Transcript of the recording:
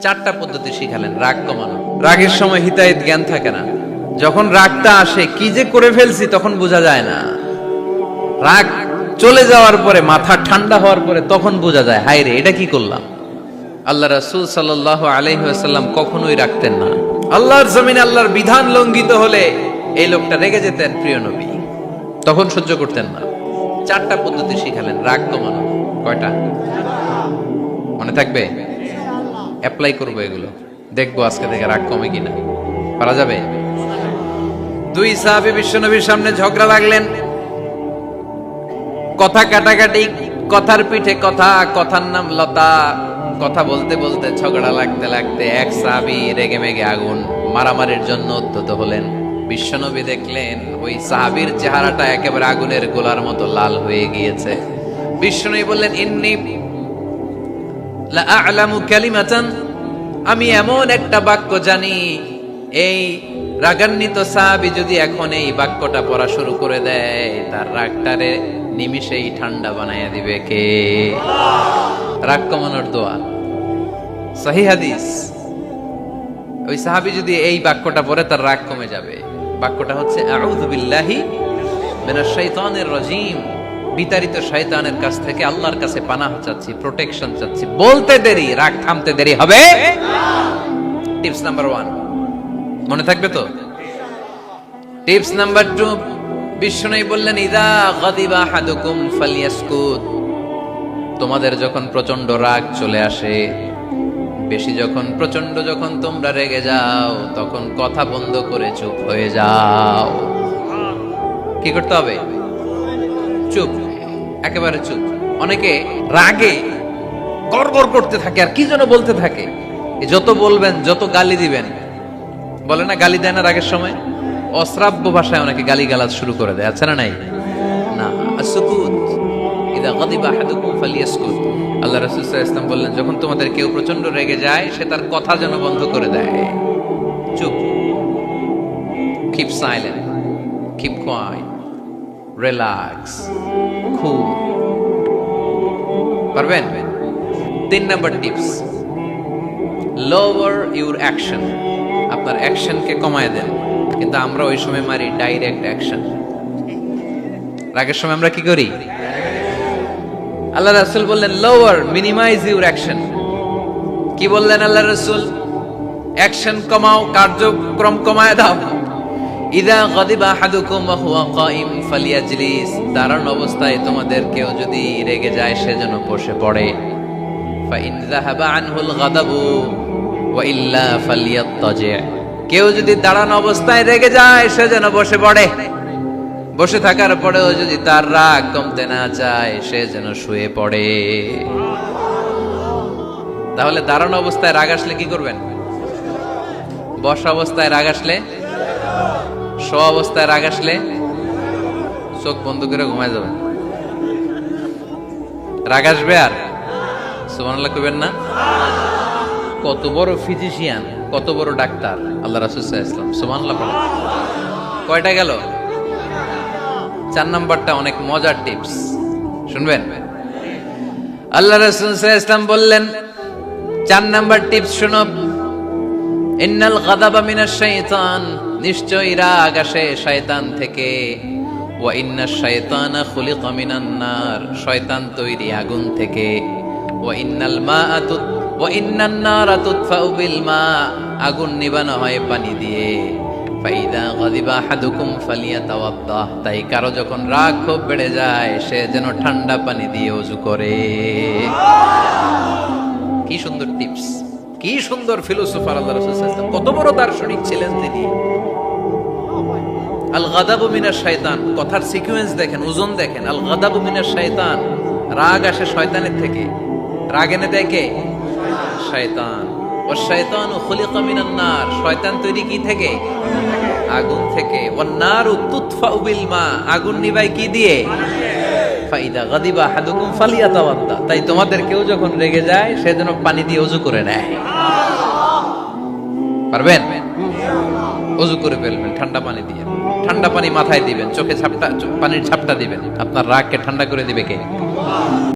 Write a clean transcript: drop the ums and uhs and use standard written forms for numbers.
চারটা পদ্ধতি শিখালেন রাগ কমানো। রাগের সময় হিতাহিত জ্ঞান থাকে না, যখন রাগটা আসে কি যে করে ফেলছি তখন বোঝা যায় না। রাগ চলে যাওয়ার পরে, মাথা ঠান্ডা হওয়ার পরে তখন বোঝা যায়, হায় রে এটা কি করলাম। আল্লাহ রাসূল সাল্লাল্লাহু আলাইহি ওয়াসাল্লাম কখনোই রাখতেন না। আল্লাহর জমিনে আল্লাহর বিধান লঙ্ঘিত হলে এই লোকটা রেগে যেতেন প্রিয় নবী, তখন সহ্য করতেন না। চারটা পদ্ধতি শিখালেন রাগ কমানো। কয়টা মনে থাকবে? অ্যাপ্লাই করবো এগুলো, দেখবো আজকে থেকে রাগ কমে কিনা। পারা যাবে? দুই সাহাবী বিশ্বনবীর সামনে ঝগড়া লাগলেন, কথা কাটাকাটি, কথার পিঠে কথা, কথার নাম লতা। কথা বলতে বলতে ঝগড়া লাগতে লাগতে এক সাহাবী রেগে মেগে আগুন, মারামারির জন্য উদ্যত হলেন। বিশ্বনবী দেখলেন ওই সাহাবীর চেহারাটা একেবারে আগুনের গোলার মতো লাল হয়ে গিয়েছে। বিশ্বনবী বললেন, ইন্নী লা আ'লামু কালিমাতান, আমি এমন একটা বাক্য জানি, এই রাগান্বিত সাহাবী যদি এখন এই বাক্যটা পড়া শুরু করে দেয়, তার রাগটারে নিমিষেই ঠান্ডা বানাইয়া দিবে কে? রাগ কমানোর দোয়া, সহিহ হাদিস। ওই সাহাবী যদি এই বাক্যটা পড়ে তার রাগ কমে যাবে। বাক্যটা হচ্ছে আউযু বিল্লাহি মিনাশ শাইতানির রাজীম, বিতাড়িত শয়তানের কাছ থেকে আল্লাহর কাছে পানাহ চাচ্ছি, প্রোটেকশন চাচ্ছি। বলতে দেরি, রাগ থামতে দেরি হবে না। টিপস নাম্বার 1 মনে থাকবে তো? টিপস নাম্বার 2, বিশ্বনবী বললেন, ইযা গাদিবা আহাদুকুম ফালইয়াসকুত, তোমাদের যখন প্রচন্ড রাগ চলে আসে, বেশি যখন প্রচন্ড যখন তোমরা রেগে যাও, তখন কথা বন্ধ করে চুপ হয়ে যাও। কি করতে হবে? চুপ, একেবারে চুপ। অনেকে রাগে গড়গড় করতে থাকে আর কি যেন বলতে থাকে, যত বলবেন যত গালি দিবেন। বলে না গালি দেয় না রাগের সময়? অশ্রাব্য ভাষায় অনেকে গালি গালাজ শুরু করে দেয়, আছে না নাই? না, আসকুত, ইদা গাদিবা আহাদুকুম ফালিয়াসকুত। আল্লাহ রাসূল সাল্লাল্লাহু আলাইহি ওয়াসাল্লাম বললেন, যখন তোমাদের কেউ প্রচন্ড রেগে যায়, সে তার কথা যেন বন্ধ করে দেয়। চুপ, keep silent, keep quiet, relax, cool. পারবেন? 3 number tips, lower your action. আপনার অ্যাকশনকে কমায় দেন। কিন্তু আমরা ওই সময় মারি ডাইরেক্ট অ্যাকশন। রাগের সময় আমরা কি করি? আল্লাহ রাসূল বললেন লোয়ার, মিনিমাইজ ইউর অ্যাকশন। কি বললেন আল্লাহ রাসূল? অ্যাকশন কমাও, কার্যক্রম কমায় দাও। ইযা গাদিবা আহাদুকুম ওয়া হুয়া কাইম ফালিয়াজলিস, দাঁড়ানো অবস্থায় তোমাদের কেউ যদি রেগে যায়, সে যেন বসে পড়ে। ফা ইন যাহাবা আনহুল গাদাবু ওয়া ইল্লা ফালিয়াত্তাজি, কেউ যদি দাঁড়ানো অবস্থায় রেগে যায়, সে যেন বসে পড়ে। বসে থাকার পরেও যদি তার রাগ কমতে না চায়, সে যেন শুয়ে পড়ে। তাহলে দাঁড়ানো অবস্থায় রাগ আসলে কি করবেন? বসা অবস্থায় রাগ আসলে, শোয়া অবস্থায় রাগ আসলে চোখ বন্ধ করে ঘুমায় যাবেন। রাগ আসবে আর সুবহানাল্লাহ কইবেন না? কত বড় ফিজিশিয়ান, কত বড় ডাক্তার আল্লাহ রাসূল সাল্লাল্লাহু আলাইহি ওয়াসাল্লাম। সুবহানাল্লাহ বলেন। কয়টা গেল? 4 নাম্বারটা অনেক মজার টিপস, শুনবেন? আল্লাহ রাসূল সাল্লাল্লাহু আলাইহি ওয়াসাল্লাম বললেন, 4 নাম্বার টিপস শুনো, ইন্নাল গাদাবা মিনাশ শাইতান, নিশ্চয়ই রাগ আসে শয়তান থেকে। ওয়া ইন্নাশ শাইতানা খুলিকা মিনান নার, শয়তান তৈরি আগুন থেকে। ওয়া ইন্নান নারা তুতফাউ বিল মা, আগুন নিবানো হয় পানি দিয়ে। ফাইদা গাদিবা আহাদুকুম ফালিয়াতাওয়াদ্দাহ, তাই কারো যখন রাগ খুব বেড়ে যায়, সে যেন ঠান্ডা পানি দিয়ে ওযু করে। কি সুন্দর টিপস, কি সুন্দর ফিলোসোফার আল্লাহ রাসূল সাল্লাল্লাহু আলাইহি ওয়াসাল্লাম, কত বড় দার্শনিক ছিলেন তিনি। আল গাদাবু মিনাশ শাইতান, কথার সিকোয়েন্স দেখেন, ওজন দেখেন। আল গাদাবু মিনাশ শাইতান, রাগ আসে শয়তানের থেকে। রাগ এনে দেয় কে? শয়তান। ওয়া শাইতানু খুলিকা মিনান নার, শয়তান তৈরি কি থেকে? আগুন থেকে। ওয়ান নারু তুতফাউ বিল মা, আগুন নিভায় কি দিয়ে? ফাইদা গাদিবা আহাদুকুম ফালিয়াতাওয়াদ্দা, তাই তোমাদের কেউ যখন রেগে যায়, সে যেন পানি দিয়ে ওযু করে নেয়। পারবেন? ওযু করে ফেলবেন ঠান্ডা পানি দিয়ে। ঠান্ডা পানি মাথায় দিবেন, চোখে পানির ঝাপটা দিবেন। আপনার রাগকে ঠান্ডা করে দিবে কে?